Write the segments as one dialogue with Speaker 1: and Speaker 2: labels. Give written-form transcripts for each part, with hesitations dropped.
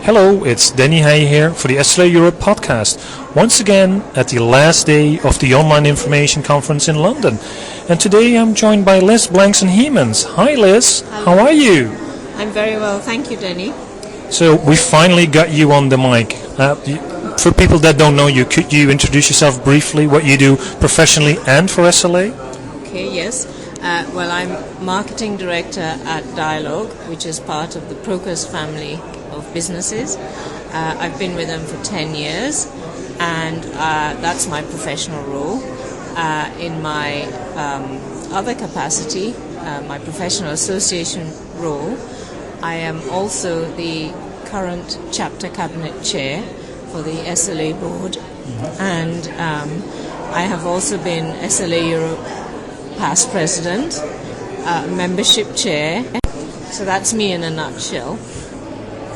Speaker 1: Hello, it's Danny Hay here for the SLA Europe podcast, once again at the last day of the Online Information Conference in London. And today I'm joined by Liz Blankson-Hemans. Hi Liz, how are you?
Speaker 2: I'm very well, thank you, Danny.
Speaker 1: So we finally got you on the mic. For people that don't know you, could you introduce yourself briefly, what you do professionally and for SLA?
Speaker 2: Okay, yes. Well, I'm Marketing Director at Dialog, which is part of the Procus family of businesses. I've been with them for 10 years, and that's my professional role. In my other capacity, my professional association role, I am also the current Chapter Cabinet Chair for the SLA Board, and I have also been SLA Europe past President, Membership Chair. So that's me in a nutshell.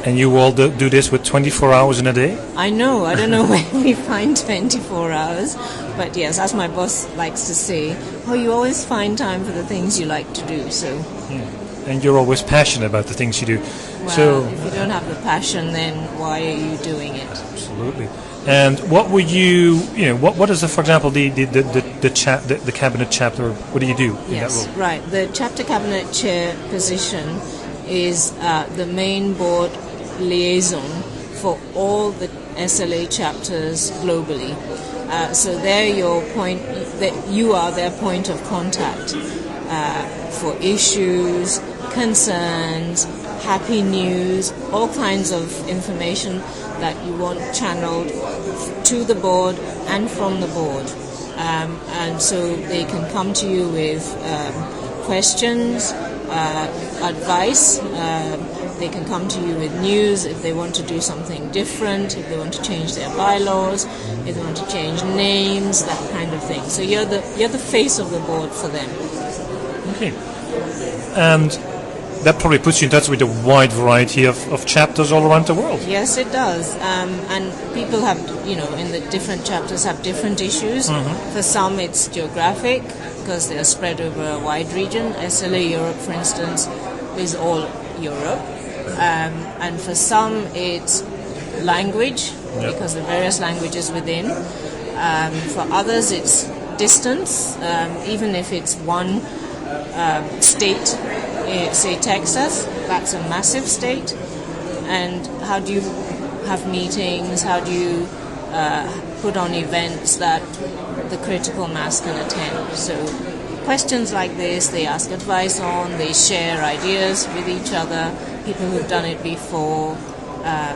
Speaker 1: And you all do this with 24 hours in a day?
Speaker 2: I know, I don't know where we find 24 hours, but yes, as my boss likes to say, you always find time for the things you like to do, so.
Speaker 1: Yeah. And you're always passionate about the things you do.
Speaker 2: Well, if you don't have the passion, then why are you doing it?
Speaker 1: Absolutely. And what would what is, for example, the cabinet chapter? What do you do in that role?
Speaker 2: Right. The chapter cabinet chair position is the main board liaison for all the SLA chapters globally. So you are their point of contact for issues, concerns, happy news, all kinds of information that you want channeled to the board and from the board. And so they can come to you with questions, advice. They can come to you with news if they want to do something different, if they want to change their bylaws, if they want to change names, that kind of thing. So you're the face of the board for them.
Speaker 1: Okay. And that probably puts you in touch with a wide variety of chapters all around the world.
Speaker 2: Yes, it does. And people have, in the different chapters have different issues. Mm-hmm. For some, it's geographic because they are spread over a wide region. SLA Europe, for instance, is all Europe. And for some, it's language because there are various languages within. For others, it's distance, even if it's one state, say Texas, that's a massive state. And how do you have meetings? How do you put on events that the critical mass can attend? So questions like this, they ask advice on, they share ideas with each other, people who've done it before,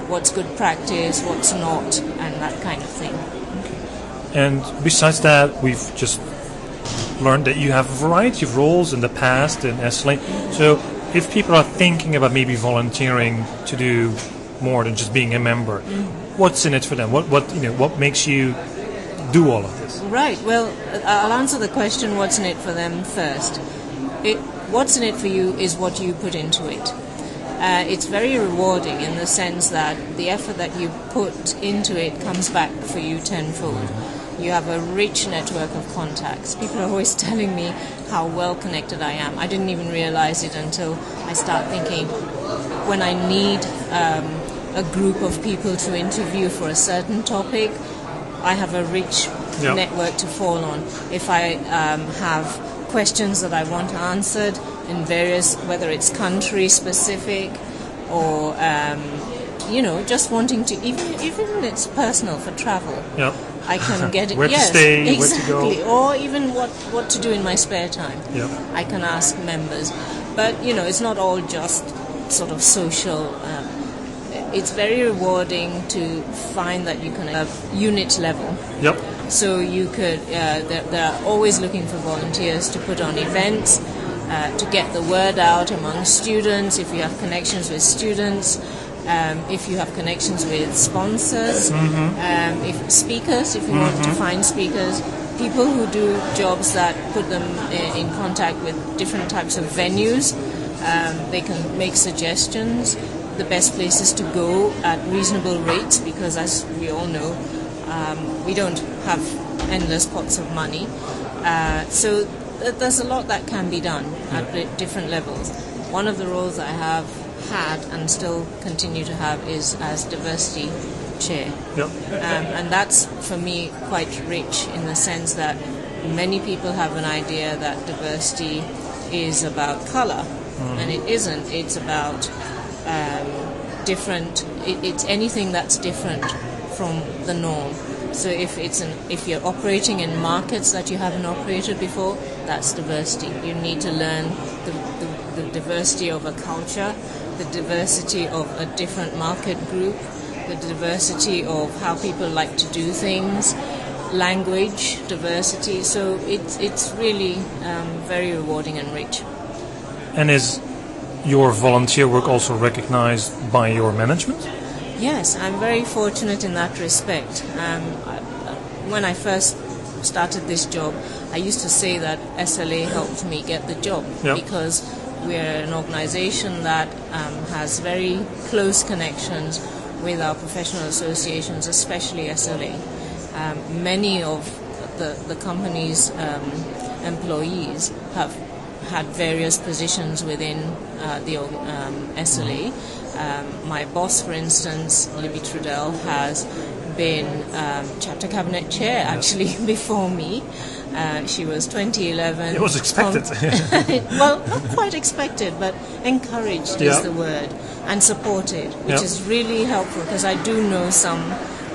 Speaker 2: what's good practice, what's not, and that kind of thing.
Speaker 1: Okay. And besides that, we've just learned that you have a variety of roles in the past in SLA. So if people are thinking about maybe volunteering to do more than just being a member, what's in it for them? What makes you do all of this?
Speaker 2: Right. Well, I'll answer the question, what's in it for them first. What's in it for you is what you put into it. It's very rewarding in the sense that the effort that you put into it comes back for you tenfold. You have a rich network of contacts. People are always telling me how well connected I am. I didn't even realize it until I start thinking when I need a group of people to interview for a certain topic, I have a rich network to fall on. If I have questions that I want answered in various, whether it's country specific or just wanting to, even if it's personal for travel.
Speaker 1: Yeah.
Speaker 2: I can get it.
Speaker 1: Where to stay,
Speaker 2: exactly.
Speaker 1: Where to go.
Speaker 2: Or even what to do in my spare time.
Speaker 1: Yeah.
Speaker 2: I can ask members. But, it's not all just sort of social. It's very rewarding to find that you can have unit level.
Speaker 1: Yep.
Speaker 2: So you could, they're always looking for volunteers to put on events, to get the word out among students, if you have connections with students. If you have connections with sponsors, if you want to find speakers, people who do jobs that put them in contact with different types of venues, they can make suggestions, the best places to go at reasonable rates, because as we all know, we don't have endless pots of money. So there's a lot that can be done at different levels. One of the roles I have had and still continue to have is as diversity chair.
Speaker 1: Yep.
Speaker 2: And that's, for me, quite rich in the sense that many people have an idea that diversity is about color, and it isn't. It's about different. It's anything that's different from the norm. So if you're operating in markets that you haven't operated before, that's diversity. You need to learn the diversity of a culture, the diversity of a different market group, the diversity of how people like to do things, language diversity. So it's really very rewarding and rich.
Speaker 1: And is your volunteer work also recognized by your management?
Speaker 2: Yes, I'm very fortunate in that respect. When I first started this job, I used to say that SLA helped me get the job because we're an organization that has very close connections with our professional associations, especially SLA. Many of the company's employees have had various positions within the SLA. My boss, for instance, Libby Trudell, has been chapter cabinet chair actually before me. She was 2011.
Speaker 1: It was expected.
Speaker 2: Well, not quite expected, but encouraged is the word, and supported, which is really helpful because I do know some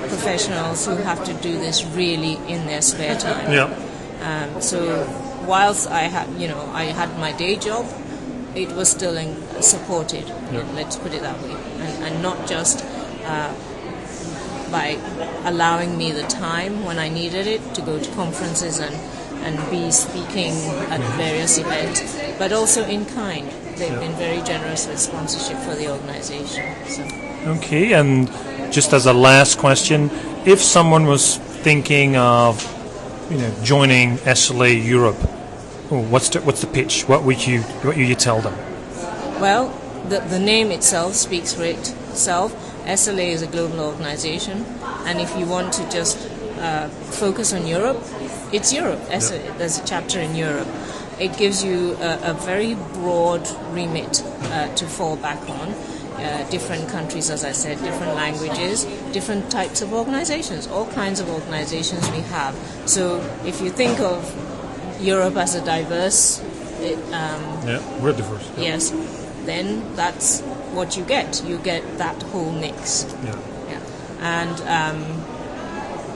Speaker 2: professionals who have to do this really in their spare time. So whilst I had my day job, it was still supported. Let's put it that way, and not just by allowing me the time when I needed it to go to conferences and be speaking at various events, but also in kind. They've been very generous with sponsorship for the organization. So.
Speaker 1: Okay, and just as a last question, if someone was thinking of joining SLA Europe, what's the pitch? What would you tell them?
Speaker 2: Well, the name itself speaks for itself. SLA is a global organization, and if you want to just focus on Europe, it's Europe. There's a chapter in Europe. It gives you a very broad remit to fall back on. Different countries, as I said, different languages, different types of organizations, all kinds of organizations we have. So if you think of Europe as a diverse...
Speaker 1: we're diverse.
Speaker 2: Yes, then that's what you get. You get that whole mix. And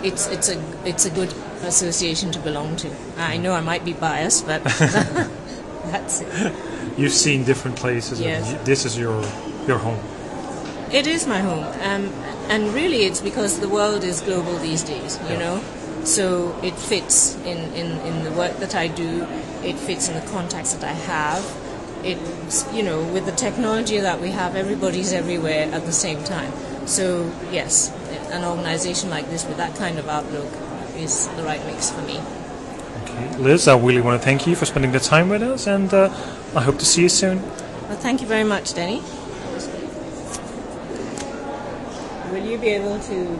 Speaker 2: it's a good association to belong to. I know I might be biased, but that's it.
Speaker 1: You've seen different places.
Speaker 2: Yes.
Speaker 1: And this is your home.
Speaker 2: It is my home, and really it's because the world is global these days. So it fits in the work that I do. It fits in the contacts that I have. It's, with the technology that we have, everybody's everywhere at the same time. So, yes, an organization like this with that kind of outlook is the right mix for me.
Speaker 1: Okay. Liz, I really want to thank you for spending the time with us, and I hope to see you soon.
Speaker 2: Well, thank you very much, Denny. Will you be able to